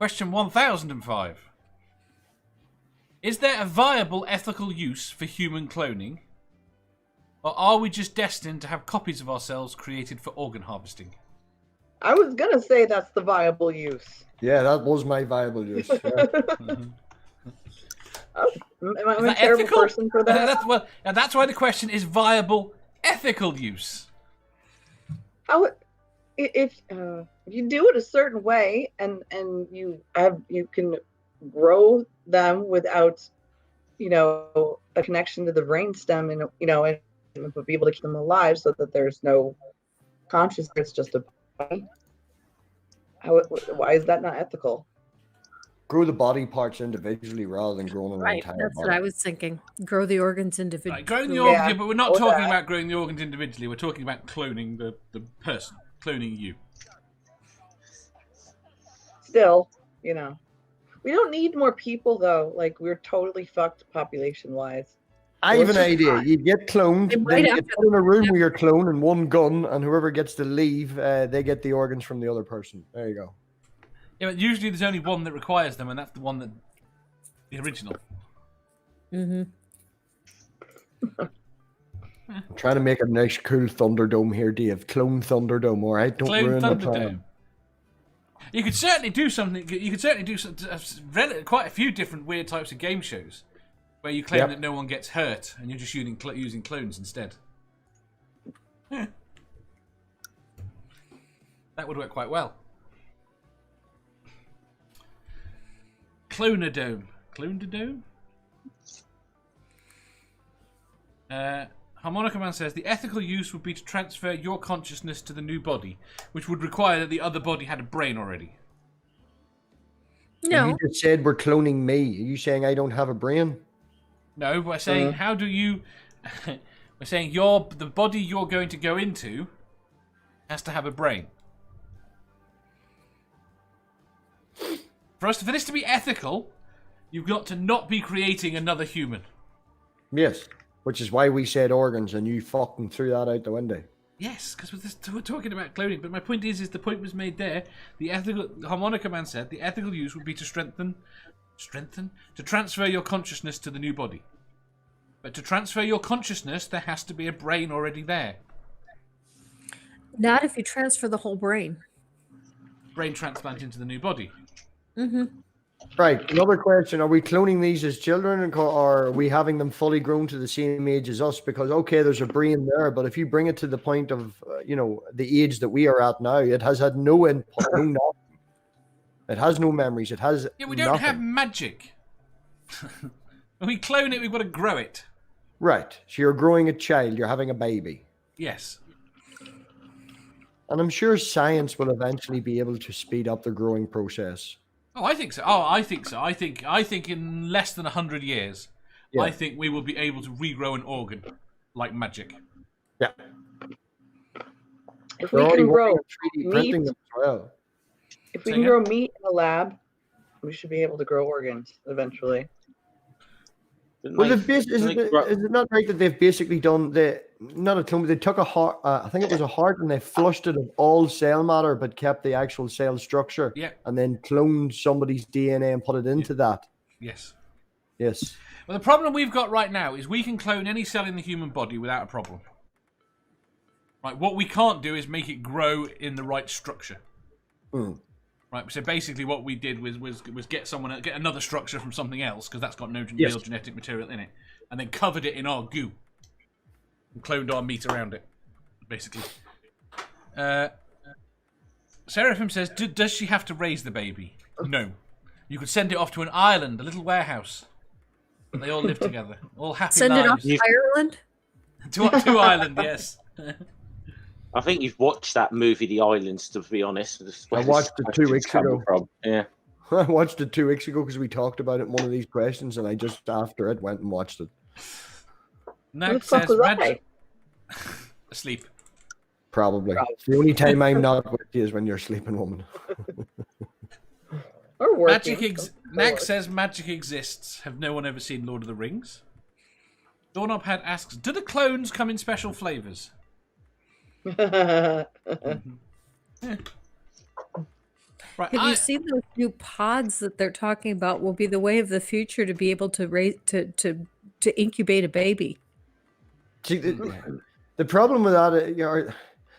Question 1005. Is there a viable ethical use for human cloning? Or are we just destined to have copies of ourselves created for organ harvesting? I was going to say that's the viable use. Yeah, that was my viable use. Yeah. Am I a terrible person for that? That's why the question is viable ethical use. How if you do it a certain way and you can grow them without a connection to the brainstem and and be able to keep them alive so that there's no consciousness, it's just a body. Why is that not ethical? Grow the body parts individually rather than growing an entire That's body. what I was thinking. Grow the organs individually. Right, growing the organs, but we're not talking about growing the organs individually. We're talking about cloning the person, cloning you. Still, we don't need more people though. Like, we're totally fucked population-wise. I have an idea. You get cloned, then you get put in a room with your clone and one gun, and whoever gets to leave, they get the organs from the other person. There you go. Yeah, but usually there's only one that requires them, and that's the one the original. Mm-hmm. I'm trying to make a nice, cool Thunderdome here, Dave. Clone Thunderdome, all right? Don't ruin the plan. You could certainly do something. You could certainly do quite a few different weird types of game shows where you claim that no one gets hurt, and you're just using clones instead. Yeah. That would work quite well. Clonodome. Clonodome? Harmonica Man says, the ethical use would be to transfer your consciousness to the new body, which would require that the other body had a brain already. No. You just said we're cloning me. Are you saying I don't have a brain? No, we're saying, how do you... we're saying the body you're going to go into has to have a brain. For this to be ethical, you've got to not be creating another human. Yes, which is why we said organs, and you fucking threw that out the window. Yes, because we're talking about cloning. But my point is the point was made there. The Harmonica Man said the ethical use would be to to transfer your consciousness to the new body. But to transfer your consciousness, there has to be a brain already there. Not if you transfer the whole brain. Brain transplant into the new body. Mm-hmm. Right, another question. Are we cloning these as children, or are we having them fully grown to the same age as us? Because, okay, there's a brain there, but if you bring it to the point of, the age that we are at now, it has had no input, no nothing. It has no memories. It has we don't have magic. When we clone it, we've got to grow it. Right. So you're growing a child. You're having a baby. Yes. And I'm sure science will eventually be able to speed up the growing process. Oh, I think so. I think in less than 100 years, I think we will be able to regrow an organ like magic. Yeah. If we can grow 3D printing them as well. If we can grow meat in a lab, we should be able to grow organs eventually. Well, is it not right that they've basically done not a clone, but they took a heart, I think it was a heart, and they flushed it of all cell matter, but kept the actual cell structure, and then cloned somebody's DNA and put it into that. Yes. Yes. Well, the problem we've got right now is we can clone any cell in the human body without a problem. Right. What we can't do is make it grow in the right structure. Mm. Right, so basically what we did was get another structure from something else, because that's got no real genetic material in it, and then covered it in our goo and cloned our meat around it, basically. Seraphim says, does she have to raise the baby? No. You could send it off to an island, a little warehouse. They all live together, all happy Send lives. it off to Ireland? to Ireland, yes. I think you've watched that movie, The Islands, to be honest. I watched it 2 weeks ago. Yeah. I watched it 2 weeks ago because we talked about it in one of these questions, and I just, after it, went and watched it. Nag says, asleep. Probably. The only time I'm not with you is when you're sleeping, woman. Or working. Nag says magic exists. Have no one ever seen Lord of the Rings? Doorknobhead asks, do the clones come in special flavors? Well, Right, Have you seen those new pods that they're talking about will be the way of the future to be able to raise to incubate a baby? See, the problem with that,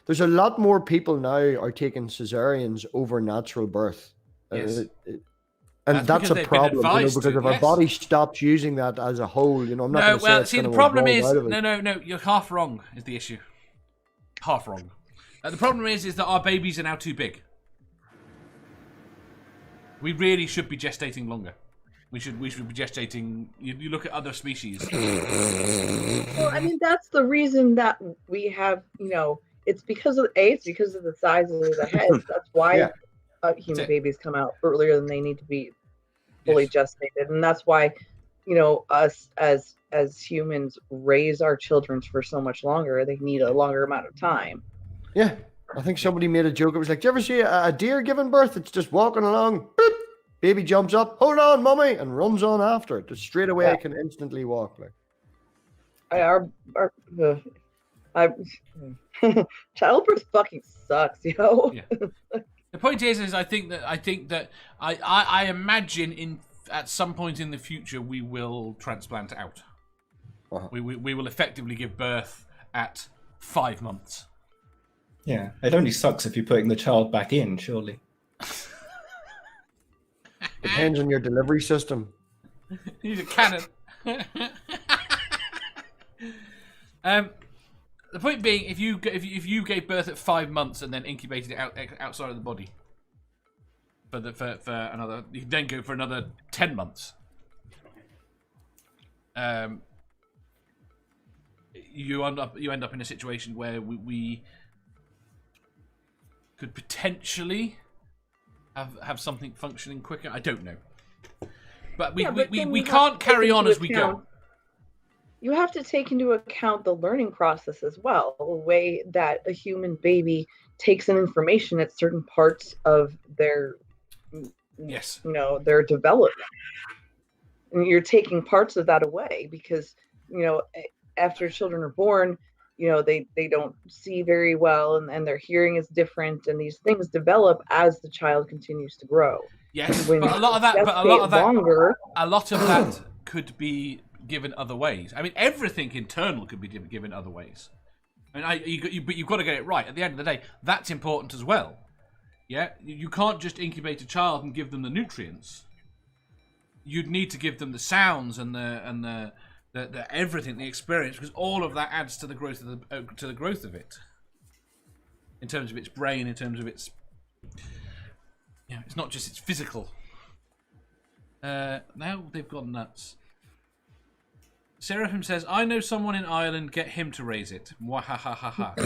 there's a lot more people now are taking cesareans over natural birth. Yes. And that's because a they've been problem, advised because to, if our yes. body stops using that as a whole, I'm not No, going to say well, it's see, going the to problem is evolve out of it. no, you're half wrong. Is the issue? Half wrong. The problem is that our babies are now too big. We really should be gestating longer. We should be gestating. You look at other species. Well, I mean, that's the reason that we have, it's because of the size of the heads. That's why Yeah. human babies come out earlier than they need to be fully gestated, and that's why, us as humans raise our children for so much longer. They need a longer amount of time. Yeah, I think somebody made a joke. It was like, do you ever see a deer giving birth? It's just walking along, boop, baby jumps up, hold on, mummy, and runs on after it. Just straight away, it can instantly walk. Childbirth fucking sucks, Yeah. The point is I think that I imagine at some point in the future we will transplant out. Uh-huh. We will effectively give birth at 5 months. Yeah, it only sucks if you're putting the child back in, surely. Depends on your delivery system. Use a cannon. The point being, if you gave birth at 5 months and then incubated it outside of the body for another, you then go for another 10 months. You end up in a situation where we could potentially have something functioning quicker. I don't know, but we can't carry on as we go. You have to take into account the learning process as well, the way that a human baby takes in information at certain parts of their their development. And you're taking parts of that away because, after children are born, they don't see very well and their hearing is different, and these things develop as the child continues to grow. Yes, When but a lot of that could be given other ways. I mean, everything internal could be given other ways. I mean, but you've got to get it right. At the end of the day, that's important as well. Yeah, you can't just incubate a child and give them the nutrients. You'd need to give them the sounds and the everything, the experience, because all of that adds to the growth of it. In terms of its brain, in terms of its, it's not just its physical. Now they've gone nuts. Seraphim says, I know someone in Ireland, get him to raise it. Mwahahaha.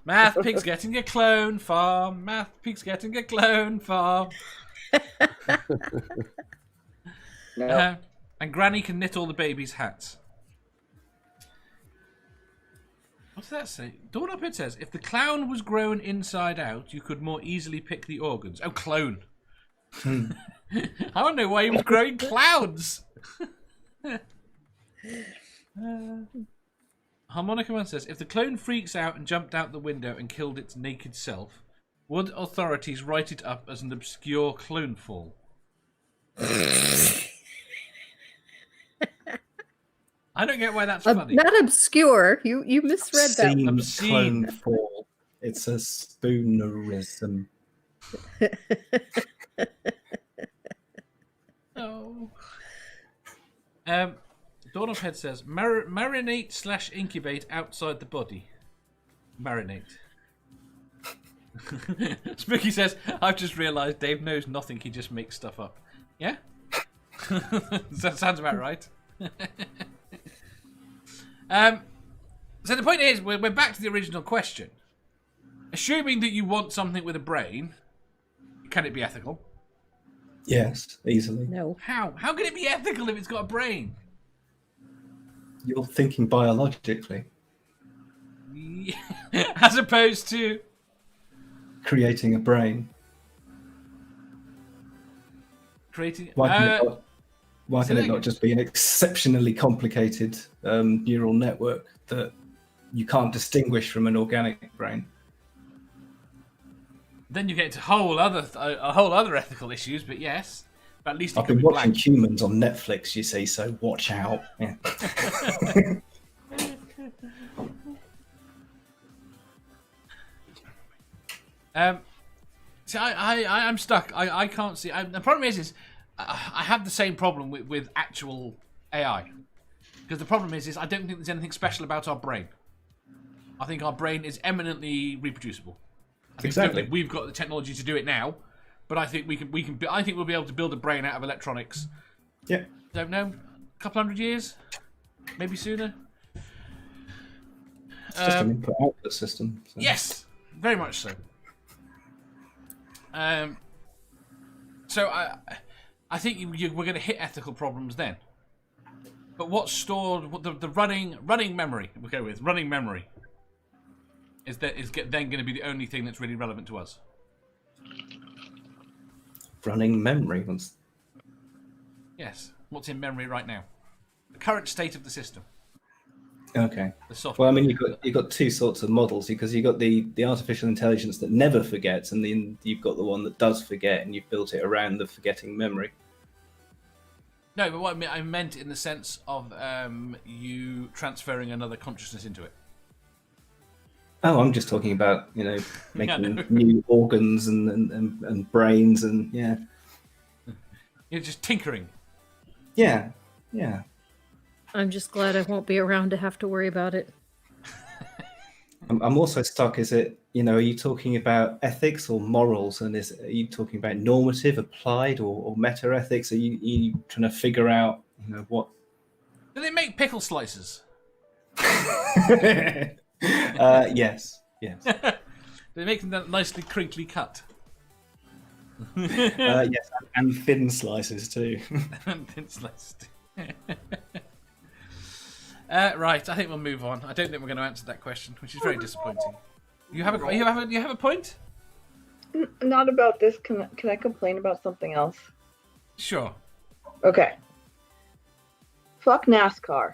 Math Pig's getting a clone farm. Math Pig's getting a clone farm. No. And Granny can knit all the babies' hats. What does that say? Dawn Up It says, if the clown was grown inside out, you could more easily pick the organs. Oh, clone. I don't know why he was growing clouds. Harmonica Man says, if the clone freaks out and jumped out the window and killed its naked self, would authorities write it up as an obscure clone fall? I don't get why that's funny. Not obscure. You misread that. Obscene clone fall. It's a spoonerism. Oh. Dawn of Head says, marinate / incubate outside the body. Marinate. Spooky says, I've just realised Dave knows nothing, he just makes stuff up. Yeah? That sounds about right. So the point is, we're back to the original question. Assuming that you want something with a brain, can it be ethical? Yes, easily. No. How? How can it be ethical if it's got a brain? You're thinking biologically. As opposed to creating a brain. Why can it not just be an exceptionally complicated neural network that you can't distinguish from an organic brain? Then you get into a whole other ethical issues, but yes. But at least I've been watching Humans on Netflix, you see, so watch out. Yeah. See, I'm stuck. I can't see. The problem is I have the same problem with actual AI. Because the problem is I don't think there's anything special about our brain. I think our brain is eminently reproducible. Exactly. We've got the technology to do it now, but I think I think we'll be able to build a brain out of electronics. Yeah. Don't know, a couple hundred years, maybe sooner. It's just an input-output system. So. Yes, very much so. So I think we're going to hit ethical problems then. But what's stored? The running memory? We'll go with running memory. Is then going to be the only thing that's really relevant to us? Running memory. Yes. What's in memory right now? The current state of the system. Okay. The software. Well, I mean, you've got two sorts of models because you've got the artificial intelligence that never forgets, and then you've got the one that does forget, and you've built it around the forgetting memory. No, but what I meant in the sense of you transferring another consciousness into it. Oh, I'm just talking about making new organs and brains and yeah. You're just tinkering. Yeah. I'm just glad I won't be around to have to worry about it. I'm also stuck. Is it, are you talking about ethics or morals? And are you talking about normative, applied, or meta ethics? Are you trying to figure out, what? Do they make pickle slices? Yes. They make them nicely crinkly cut. Yes, and thin slices too. And thin slices too. Right, I think we'll move on. I don't think we're going to answer that question, which is very disappointing. You have a point? Not about this. Can I complain about something else? Sure. Okay. Fuck NASCAR.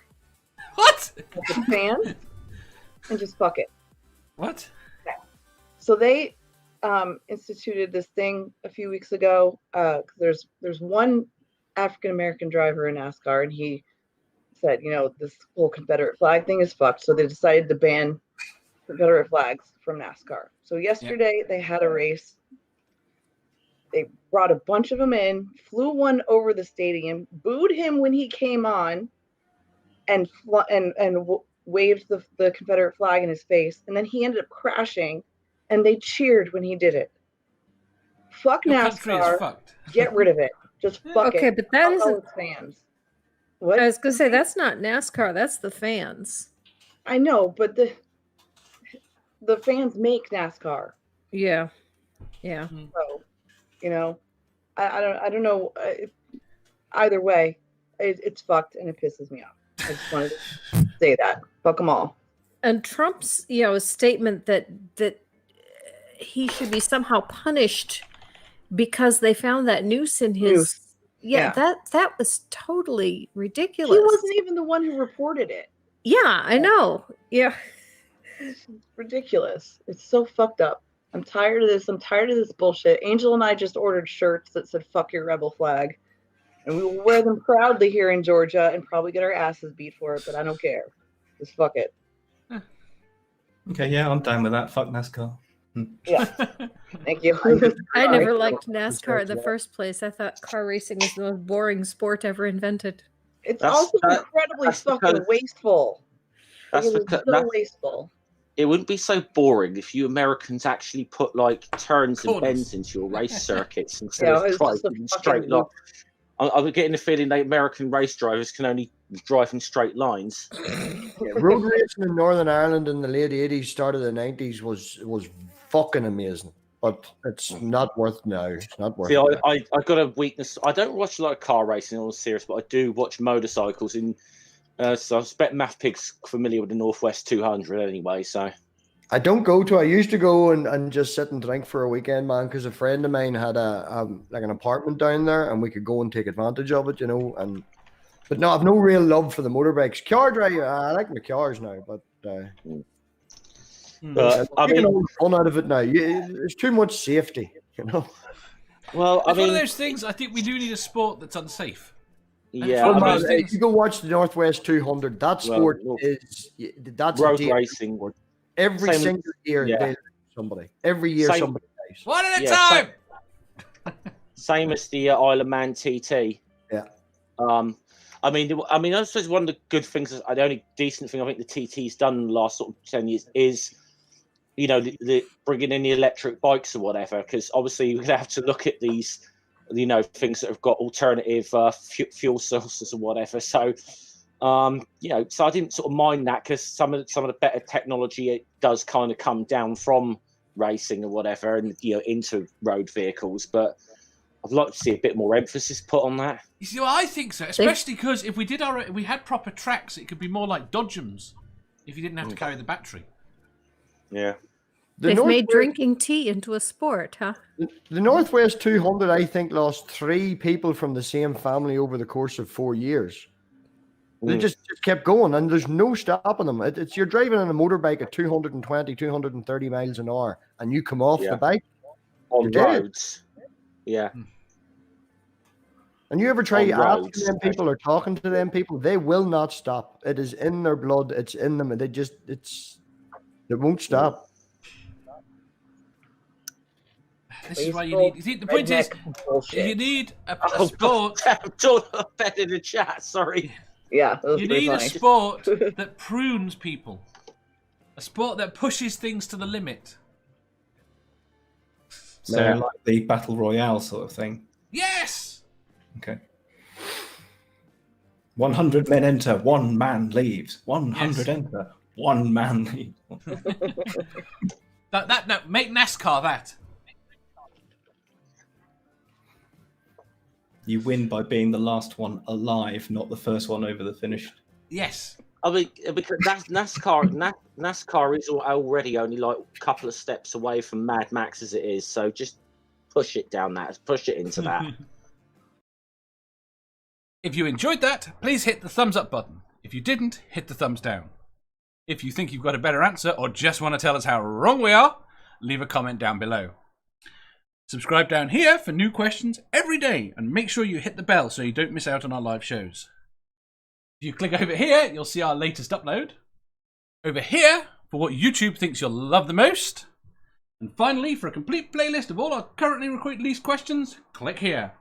What? The fans, and just fuck it. What? Okay. So they instituted this thing a few weeks ago. There's one African American driver in NASCAR, and he said, this whole Confederate flag thing is fucked. So they decided to ban Confederate flags from NASCAR. So yesterday they had a race. They brought a bunch of them in, flew one over the stadium, booed him when he came on, and waved the Confederate flag in his face. And then he ended up crashing, and they cheered when he did it. Fuck Your NASCAR. country is fucked. Get rid of it. Just fuck it. Okay, but that Fuck isn't. all its fans. What? I was gonna say that's not NASCAR. That's the fans. I know, but the fans make NASCAR. Yeah. So, I don't know. Either way, it's fucked and it pisses me off. I just wanted to say that. Fuck them all. And Trump's, statement that he should be somehow punished because they found that noose in his. Yeah, that was totally ridiculous. He wasn't even the one who reported it. Yeah, I know. Yeah. It's ridiculous. It's so fucked up. I'm tired of this. I'm tired of this bullshit. Angel and I just ordered shirts that said "fuck your rebel flag," and we will wear them proudly here in Georgia and probably get our asses beat for it. But I don't care. Just fuck it. Okay, yeah, I'm down with that. Fuck NASCAR. Yeah. Thank you. I never liked NASCAR in the first place. I thought car racing was the most boring sport ever invented. It's also incredibly fucking wasteful. Wasteful. It wouldn't be so boring if you Americans actually put turns and bends into your race circuits instead of driving straight lines. I'm getting the feeling that American race drivers can only drive in straight lines. Yeah, road racing in Northern Ireland in the late 80s, start of the 90s was fucking amazing. But it's not worth now. It's not worth it. I got a weakness. I don't watch a lot of car racing in all serious, but I do watch motorcycles. So I bet Math Pig's familiar with the Northwest 200 anyway. So I don't go to. I used to go and just sit and drink for a weekend, man, because a friend of mine had an apartment down there, and we could go and take advantage of it, But no, I've no real love for the motorbikes. Car drive, I like my cars now, but But I taking mean, all the fun out of it now. There's too much safety, you know. well, I It's mean, one of those things. I think we do need a sport that's unsafe. yeah, One of I those mean, things- If you go watch the Northwest 200, that sport that's a road deal. racing. Every Same- single year yeah. they lose somebody. Every year Same- somebody dies. One at a Yeah, time. Same as the Isle of Man TT. Yeah. I mean, I suppose one of the good things, the only decent thing I think the TT's done in the last sort of 10 years is, you know, the bringing in the electric bikes or whatever. Because obviously we're gonna have to look at these, you know, things that have got alternative fuel sources or whatever. So, you know, so I didn't sort of mind that because some of the better technology it does kind of come down from racing or whatever, and you know, into road vehicles, but. I'd like to see a bit more emphasis put on that. You see, well, I think so, especially because if we had proper tracks, it could be more like Dodgems if you didn't have to carry the battery. Yeah. They've made drinking tea into a sport, huh? The Northwest 200, I think, lost 3 people from the same family over the course of 4 years. They just kept going, and there's no stopping them. It's you're driving on a motorbike at 220, 230 miles an hour, and you come off the bike on roads. Yeah. And you ever try asking them people or talking to them people, they will not stop. It is in their blood. It's in them. And it won't stop. This is why you need. You see, the point is, you need a sport. I'm talking better in the chat. Sorry. Yeah. You need a sport that prunes people. A sport that pushes things to the limit. So like the battle royale sort of thing. Yes. Okay. 100 men enter, 1 man leaves. 100 enter, 1 man leaves. No, make NASCAR that. You win by being the last one alive, not the first one over the finish. Yes. I mean, because NASCAR is already only like a couple of steps away from Mad Max as it is. So just push it down that, push it into that. If you enjoyed that, please hit the thumbs up button. If you didn't, hit the thumbs down. If you think you've got a better answer or just want to tell us how wrong we are, leave a comment down below. Subscribe down here for new questions every day and make sure you hit the bell so you don't miss out on our live shows. If you click over here, you'll see our latest upload. Over here, for what YouTube thinks you'll love the most. And finally, for a complete playlist of all our currently released questions, click here.